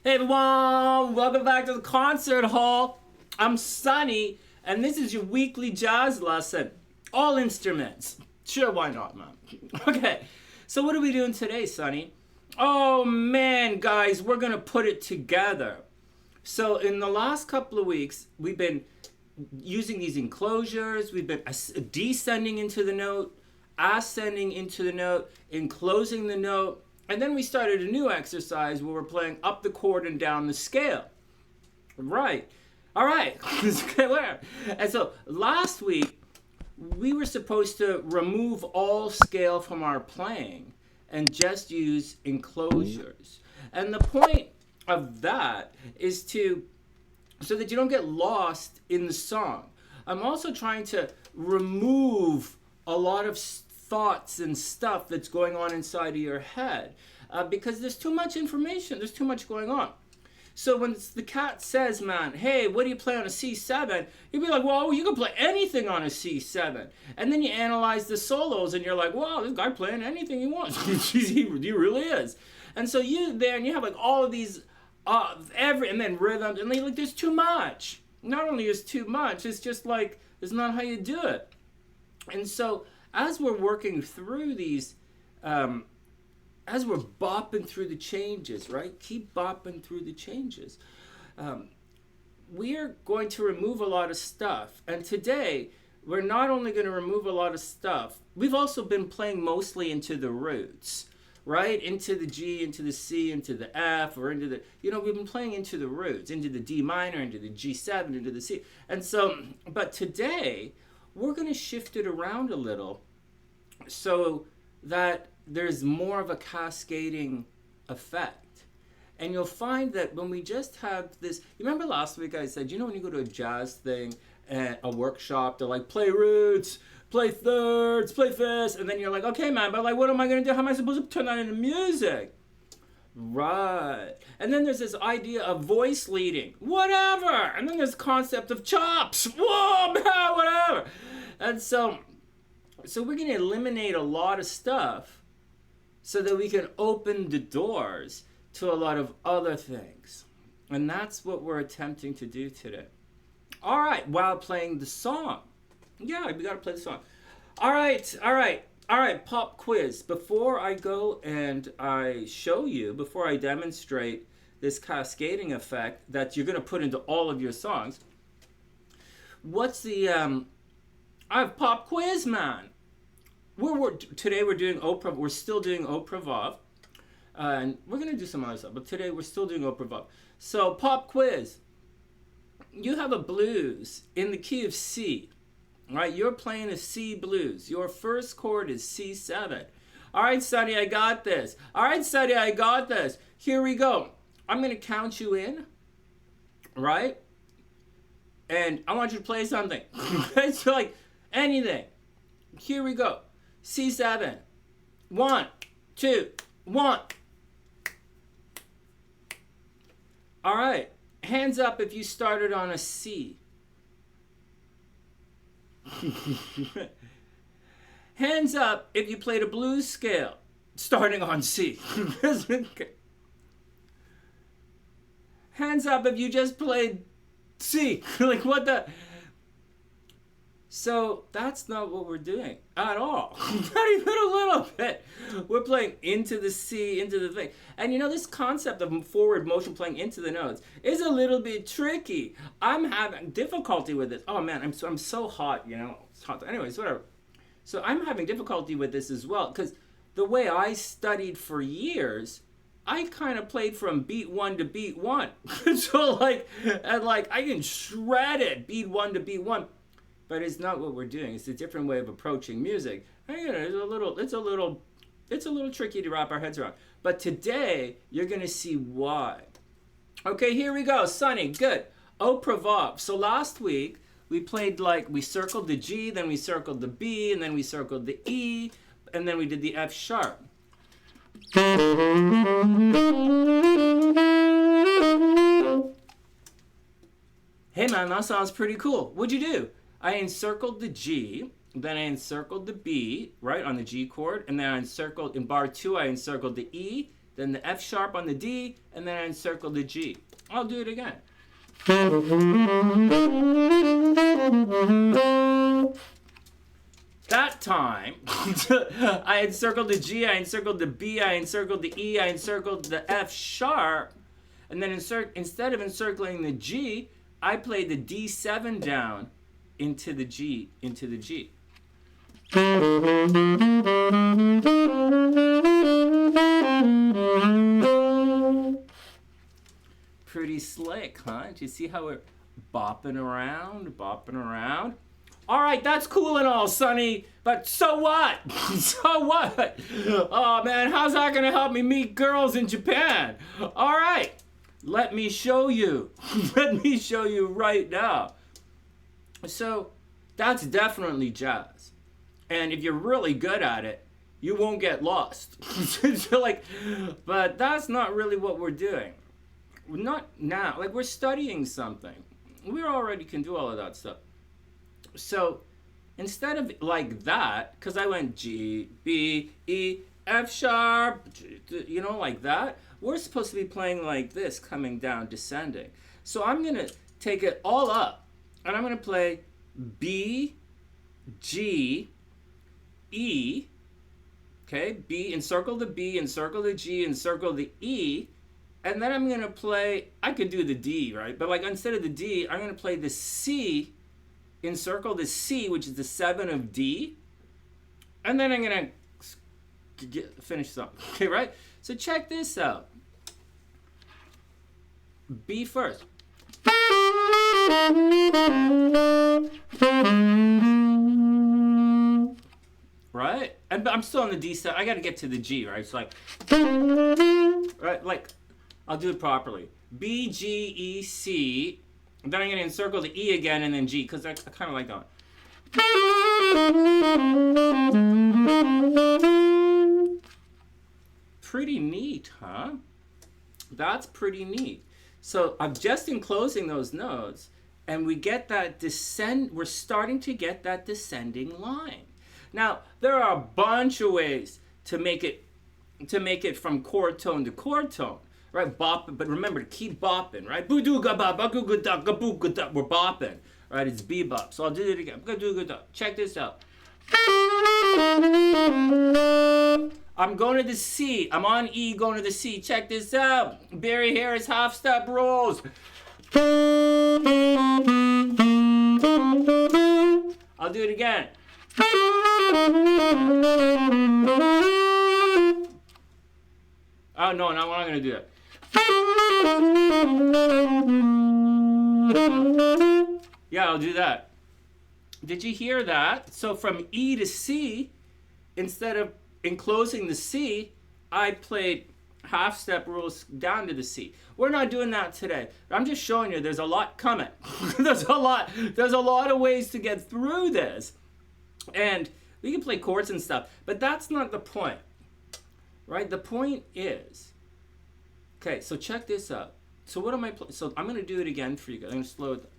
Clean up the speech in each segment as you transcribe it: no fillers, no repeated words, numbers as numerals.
Hey everyone, welcome back to the concert hall. I'm Sunny, and this is your weekly jazz lesson. All instruments. Sure, why not, man? Okay, so what are we doing today, Sunny? Oh man, guys, we're gonna put it together. So in the last couple of weeks, we've been using these enclosures, we've been descending into the note, ascending into the note, enclosing the note, and then we started a new exercise where we're playing up the chord and down the scale. Right. All right. And so last week, we were supposed to remove all scale from our playing and just use enclosures. And the point of that is so that you don't get lost in the song. I'm also trying to remove a lot of thoughts and stuff that's going on inside of your head because there's too much information, there's too much going on. So when the cat says, man, hey, what do you play on a C7? You'd be like, well, you can play anything on a C7. And then you analyze the solos and you're like, wow, this guy playing anything he wants. he really is. And so you have like all of these, and then rhythms, and like there's too much. Not only is too much, it's just like, it's not how you do it. And so as we're working through these, as we're bopping through the changes, right? Keep bopping through the changes. We are going to remove a lot of stuff. And today, we're not only going to remove a lot of stuff, we've also been playing mostly into the roots, right? Into the G, into the C, into the F, or into the, we've been playing into the roots, into the D minor, into the G7, into the C. And so, but today, we're going to shift it around a little so that there's more of a cascading effect. And you'll find that when we just have this, you remember last week I said, when you go to a jazz thing, a workshop, they're like, play roots, play thirds, play fifths, and then you're like, okay, man, but like, what am I going to do? How am I supposed to turn that into music? Right. And then there's this idea of voice leading, whatever. And then there's the concept of chops, whoa, man, whatever. And so we're going to eliminate a lot of stuff so that we can open the doors to a lot of other things. And that's what we're attempting to do today. All right, while playing the song. Yeah, we got to play the song. All right, pop quiz. Before I go and I show you, before I demonstrate this cascading effect that you're going to put into all of your songs, what's the, I have pop quiz, man. Today we're doing Oprah, we're still doing Oprah Vav. And we're going to do some other stuff, but today we're still doing Oprah Vav. So, pop quiz. You have a blues in the key of C, right? You're playing a C blues. Your first chord is C7. All right, Sonny, I got this. All right, Sonny, I got this. Here we go. I'm going to count you in, right? And I want you to play something. It's like anything. Here we go. C7. 1, 2, 1. All right. Hands up if you started on a C. Hands up if you played a blues scale starting on C. Hands up if you just played C. Like what the... So that's not what we're doing at all. Not even a little bit. We're playing into the C, into the thing. And this concept of forward motion playing into the notes is a little bit tricky. I'm having difficulty with this. Oh man, I'm so hot, It's hot. Anyways, whatever. So I'm having difficulty with this as well because the way I studied for years, I kind of played from beat 1 to beat 1. So I can shred it beat 1 to beat 1. But it's not what we're doing. It's a different way of approaching music. It's a little tricky to wrap our heads around. But today, you're going to see why. Okay, here we go. Sunny, good. Oprah Vav. So last week, we played we circled the G, then we circled the B, and then we circled the E, and then we did the F sharp. Hey man, that sounds pretty cool. What'd you do? I encircled the G, then I encircled the B, right, on the G chord, and then I encircled, in bar 2, I encircled the E, then the F sharp on the D, and then I encircle the G. I'll do it again. That time, I encircled the G, I encircled the B, I encircled the E, I encircled the F sharp, and then instead of encircling the G, I played the D7 down into the G, Pretty slick, huh? Do you see how we're bopping around? All right, that's cool and all, Sonny, but so what? So what? Oh, man, how's that going to help me meet girls in Japan? All right, let me show you. Let me show you right now. So that's definitely jazz. And if you're really good at it, you won't get lost. So but that's not really what we're doing. Not now. Like, we're studying something. We already can do all of that stuff. So instead of like that, because I went G, B, E, F sharp, you know, like that, we're supposed to be playing like this, coming down, descending. So I'm going to take it all up, and I'm going to play B, G, E, okay, B, encircle the B, encircle the G, encircle the E, and then I'm going to play, I could do the D, right? But like instead of the D, I'm going to play the C, encircle the C, which is the 7 of D, and then I'm going to finish something, okay, right? So check this out. B first. Right? And I'm still on the D set. I got to get to the G, right? It's like, right? Like, I'll do it properly. B, G, E, C. And then I'm going to encircle the E again and then G, because I kind of like that one. Pretty neat, huh? That's pretty neat. So I'm just enclosing those notes, and we get that we're starting to get that descending line. Now, there are a bunch of ways to make it from chord tone to chord tone. Right, bop, but remember to keep bopping, right? We're bopping, right? It's bebop. So I'll do it again. I'm gonna do a good job. Check this out. I'm going to the C. I'm on E, going to the C. Check this out. Barry Harris half step rolls. I'll do it again. Oh no, not what I'm gonna do. Yeah, I'll do that. Did you hear that? So from E to C, instead of enclosing the C, I played half step rules down to the C. We're not doing that today. I'm just showing you there's a lot coming. There's a lot of ways to get through this. And we can play chords and stuff, but that's not the point. Right? The point is, okay, so check this out. So what am I playing? So I'm going to do it again for you guys. I'm going to slow it down.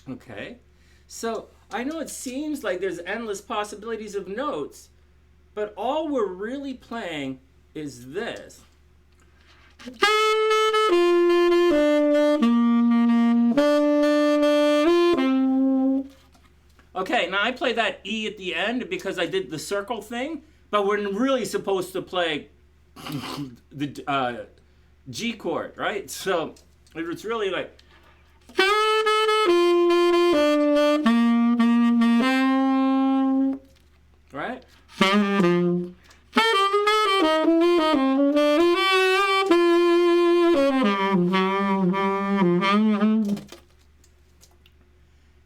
Okay, so I know it seems like there's endless possibilities of notes, but all we're really playing is this. Okay, now I play that E at the end because I did the circle thing, but we're really supposed to play the G chord, right? So it's really like... Right?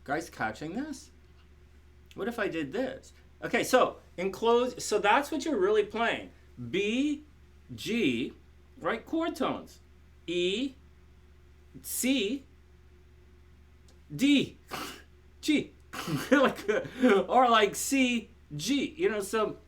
Guys catching this? What if I did this? Okay, so enclose, so that's what you're really playing. B, G, right? Chord tones. E, C, D, G. Or like C, G. You know, so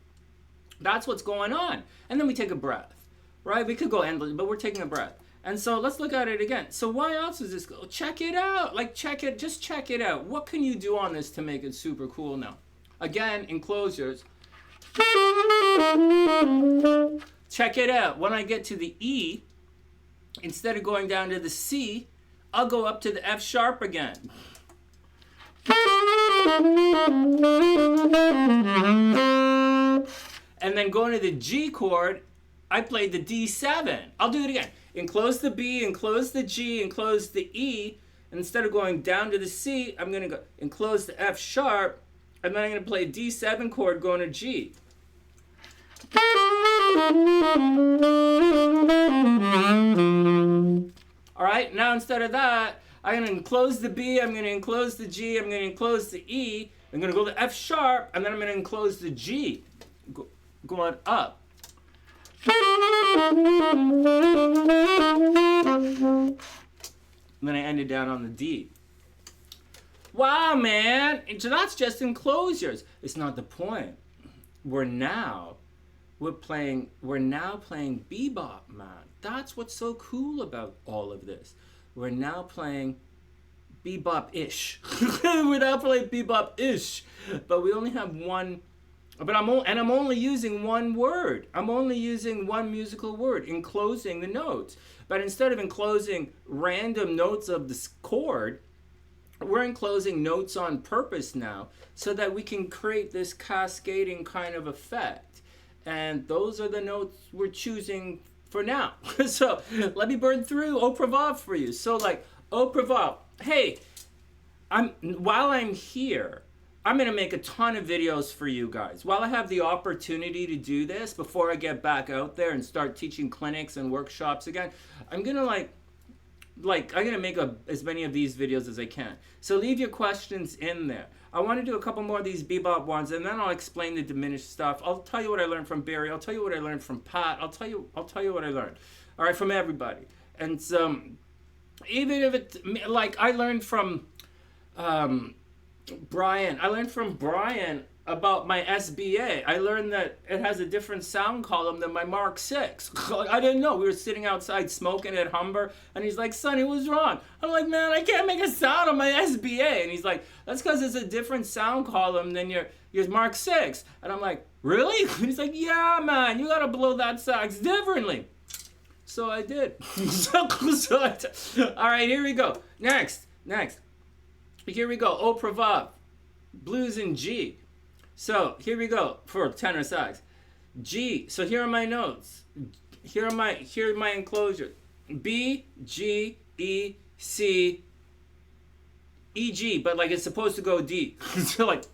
that's what's going on. And then we take a breath, right? We could go endless, but we're taking a breath. And so let's look at it again. So why else is this go? Check it out. Like just check it out. What can you do on this to make it super cool now? Again, enclosures. Check it out. When I get to the E, instead of going down to the C, I'll go up to the F sharp again. And then going to the G chord, I played the D7. I'll do it again. Enclose the B, enclose the G, enclose the E. And instead of going down to the C, I'm going to go enclose the F sharp, and then I'm going to play a D7 chord going to G. All right, now instead of that, I'm going to enclose the B, I'm going to enclose the G, I'm going to enclose the E, I'm going to go to F sharp, and then I'm going to enclose the G, going up. And then I ended down on the D. Wow, man! So that's just enclosures. It's not the point. We're now playing bebop, man. That's what's so cool about all of this. We're now playing bebop-ish. We're now playing bebop-ish, but we only have one. But I'm only using one word. I'm only using one musical word, enclosing the notes. But instead of enclosing random notes of this chord, we're enclosing notes on purpose now so that we can create this cascading kind of effect. And those are the notes we're choosing for now. So let me burn through au revoir for you. So like, au revoir. Hey, while I'm here, I'm going to make a ton of videos for you guys. While I have the opportunity to do this, before I get back out there and start teaching clinics and workshops again, I'm going to I'm going to make as many of these videos as I can. So leave your questions in there. I want to do a couple more of these bebop ones, and then I'll explain the diminished stuff. I'll tell you what I learned from Barry. I'll tell you what I learned from Pat. I'll tell you what I learned. All right, from everybody. And so, even if it, like I learned from Brian. I learned from Brian about my SBA. I learned that it has a different sound column than my Mark 6. I didn't know. We were sitting outside smoking at Humber, and he's like, Sonny, what's wrong? I'm like, man, I can't make a sound on my SBA. And he's like, that's because it's a different sound column than your Mark 6. And I'm like, really? And he's like, yeah, man, you got to blow that sax differently. So I did. All right, here we go. Next. Here we go. Au revoir. Blues in G. So here we go for tenor sax. G. So here are my notes. Here are my enclosures. B, G, E, C, E, G. But like it's supposed to go D. So like.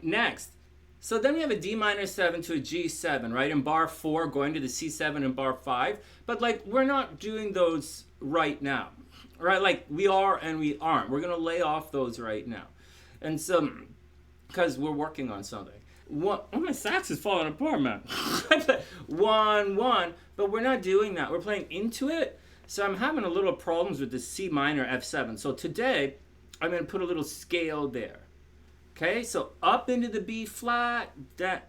Next. So then we have a D minor 7 to a G7, right? In bar 4, going to the C7 in bar 5. But like, we're not doing those right now, right? Like, we are and we aren't. We're going to lay off those right now. And so, because we're working on something. Oh, my sax is falling apart, man. 1-1, but we're not doing that. We're playing into it. So I'm having a little problems with the C minor F7. So today, I'm going to put a little scale there. Okay, so up into the B flat, so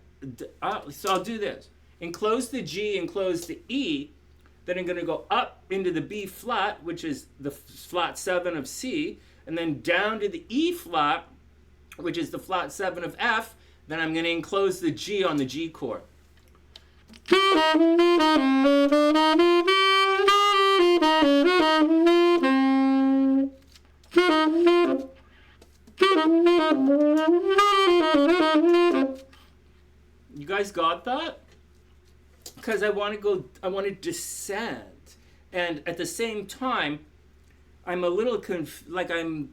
I'll do this. Enclose the G, enclose the E, then I'm going to go up into the B flat, which is the flat 7 of C, and then down to the E flat, which is the flat 7 of F, then I'm going to enclose the G on the G chord. You guys got that? Because I want to descend. And at the same time, I'm a little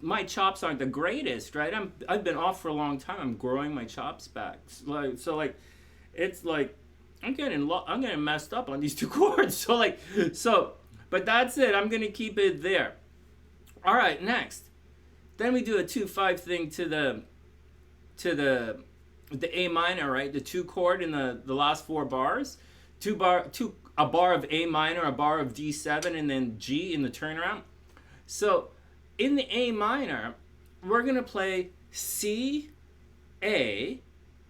my chops aren't the greatest, right? I've been off for a long time. I'm growing my chops back. It's like I'm getting messed up on these two chords. But that's it. I'm going to keep it there. All right, next. Then we do a 2-5 thing to the A minor, right? The 2 chord in the last 4 bars. A bar of A minor, a bar of D7, and then G in the turnaround. So in the A minor, we're going to play C A,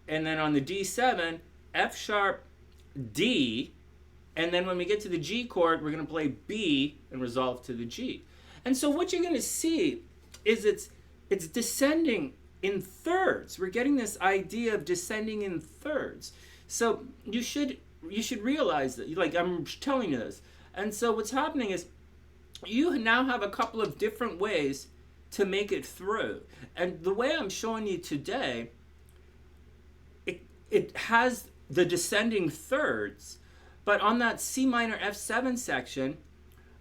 and then on the D7, F sharp, D, and then when we get to the G chord, we're going to play B and resolve to the G. And so what you're going to see is it's descending in thirds. We're getting this idea of descending in thirds. So you should realize that, like I'm telling you this. And so what's happening is you now have a couple of different ways to make it through. And the way I'm showing you today, it has the descending thirds, but on that C minor F7 section,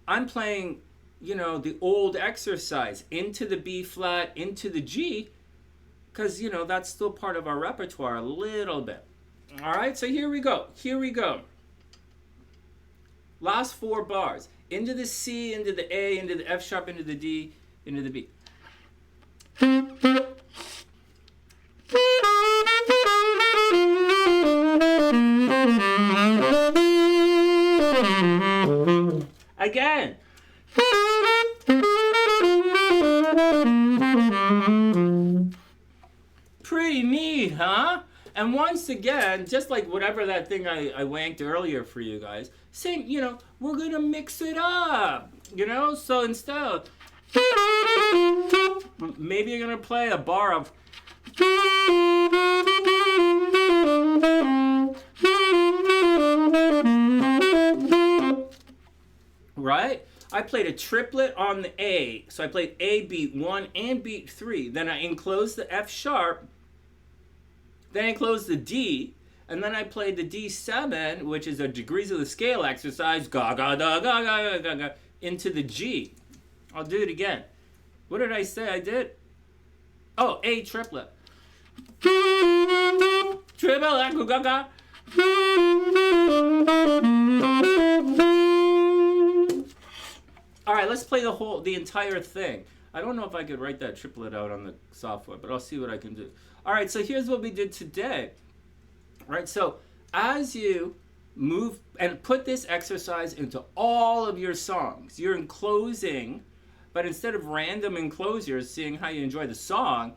I'm playing, you know, the old exercise into the B flat, into the G, because, you know, that's still part of our repertoire a little bit. All right, so here we go. Here we go. Last 4 bars. Into the C, into the A, into the F sharp, into the D, into the B. Again. Pretty neat, huh? And once again, just like whatever that thing I wanked earlier for you guys, same, you know, we're gonna mix it up, you know? So instead, maybe you're gonna play a bar of right? I played a triplet on the A. So I played A beat 1 and beat 3. Then I enclosed the F sharp. Then I enclosed the D. And then I played the D7, which is a degrees of the scale exercise, ga ga da ga ga ga ga, into the G. I'll do it again. What did I say I did? Oh, A triplet. Triplet, ga ga. All right, let's play the entire thing. I don't know if I could write that triplet out on the software, but I'll see what I can do. All right, so here's what we did today. All right, so as you move and put this exercise into all of your songs, you're enclosing, but instead of random enclosures, seeing how you enjoy the song,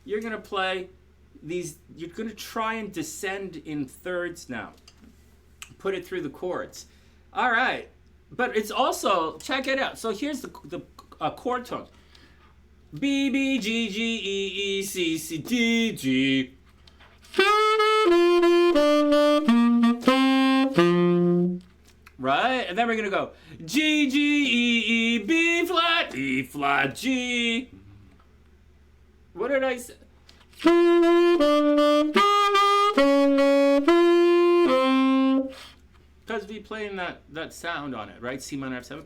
you're going to play these, you're going to try and descend in thirds now. Put it through the chords. All right. But it's also, check it out. So here's the chord tones. B, B, G, G, E, E, C, C, D, G. Right? And then we're going to go G, G, E, E, B flat, G. What did I say? Because we playing that sound on it, right? C minor F7.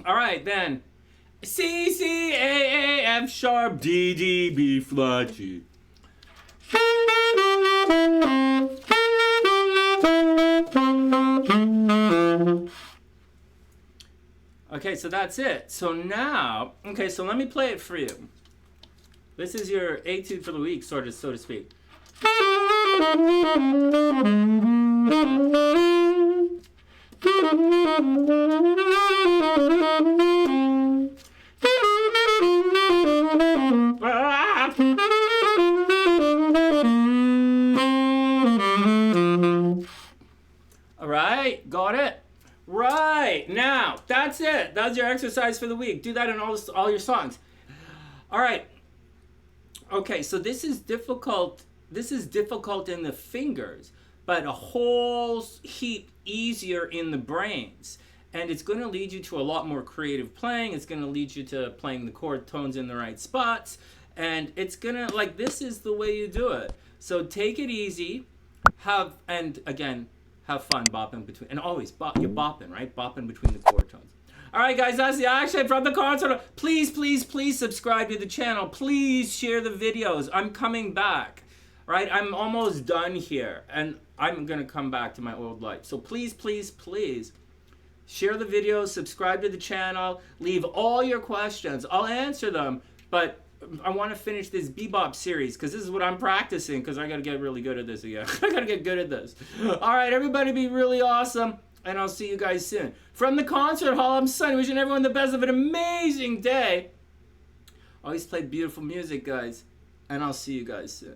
All right, then C, C, A, F sharp, D, D, B flat, G. Okay, so that's it. So now, okay, so let me play it for you. This is your etude for the week, so to speak. All right, got it? Right, now, that's it. That's your exercise for the week. Do that in all your songs. All right. Okay, so this is difficult. This is difficult in the fingers, but a whole heap easier in the brains. And it's going to lead you to a lot more creative playing. It's going to lead you to playing the chord tones in the right spots. And it's going to, like, this is the way you do it. So take it easy. And again, have fun bopping between. And always, you're bopping, right? Bopping between the chord tones. All right, guys, that's the action from the concert. Please, please, please subscribe to the channel. Please share the videos. I'm coming back, right? I'm almost done here, and I'm going to come back to my old life. So please, please, please share the videos, subscribe to the channel, leave all your questions. I'll answer them, but I want to finish this Bebop series because this is what I'm practicing because I got to get really good at this again. I got to get good at this. All right, everybody be really awesome. And I'll see you guys soon. From the concert hall, I'm Sunny, wishing everyone the best of an amazing day. Always play beautiful music, guys. And I'll see you guys soon.